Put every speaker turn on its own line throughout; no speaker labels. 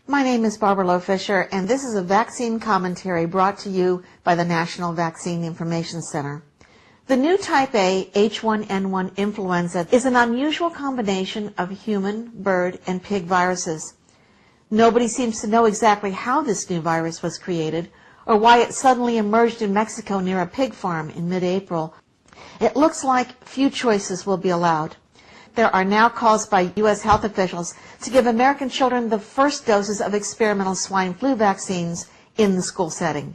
My name is Barbara Lowe Fisher, and this is a vaccine commentary brought to you by the National Vaccine Information Center. The new type A H1N1 influenza is an unusual combination of human, bird, and pig viruses. Nobody seems to know exactly how this new virus was created or why it suddenly emerged in Mexico near a pig farm in mid-April. It looks like few choices will be allowed. There are now calls by U.S. health officials to give American children the first doses of experimental swine flu vaccines in the school setting.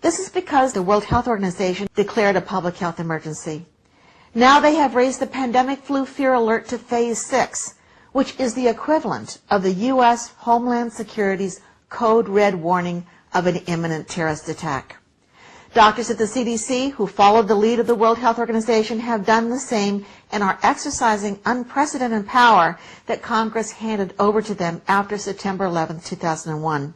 This is because the World Health Organization declared a public health emergency. Now they have raised the pandemic flu fear alert to phase 6, which is the equivalent of the U.S. Homeland Security's code red warning of an imminent terrorist attack. Doctors at the CDC, who followed the lead of the World Health Organization, have done the same and are exercising unprecedented power that Congress handed over to them after September 11, 2001.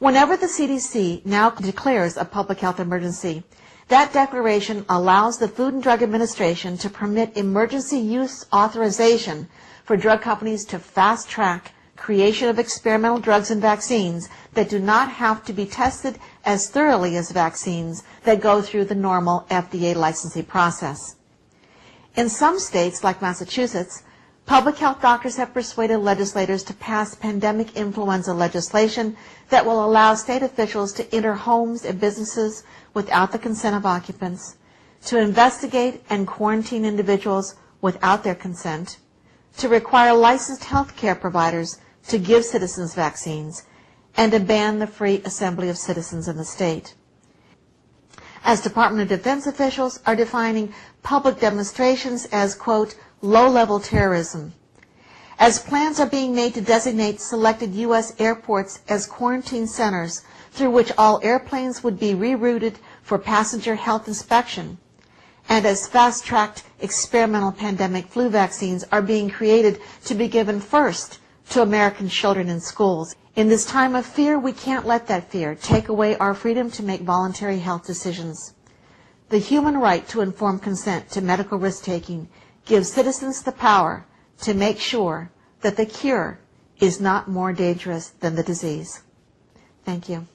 Whenever the CDC now declares a public health emergency, that declaration allows the Food and Drug Administration to permit emergency use authorization for drug companies to fast-track creation of experimental drugs and vaccines that do not have to be tested as thoroughly as vaccines that go through the normal FDA licensing process. In some states, like Massachusetts, public health doctors have persuaded legislators to pass pandemic influenza legislation that will allow state officials to enter homes and businesses without the consent of occupants, to investigate and quarantine individuals without their consent, to require licensed health care providers to give citizens vaccines, and to ban the free assembly of citizens in the state. As Department of Defense officials are defining public demonstrations as, quote, low-level terrorism, as plans are being made to designate selected U.S. airports as quarantine centers through which all airplanes would be rerouted for passenger health inspection, and as fast-tracked experimental pandemic flu vaccines are being created to be given first to American children in schools. In this time of fear, we can't let that fear take away our freedom to make voluntary health decisions. The human right to informed consent to medical risk-taking gives citizens the power to make sure that the cure is not more dangerous than the disease. Thank you.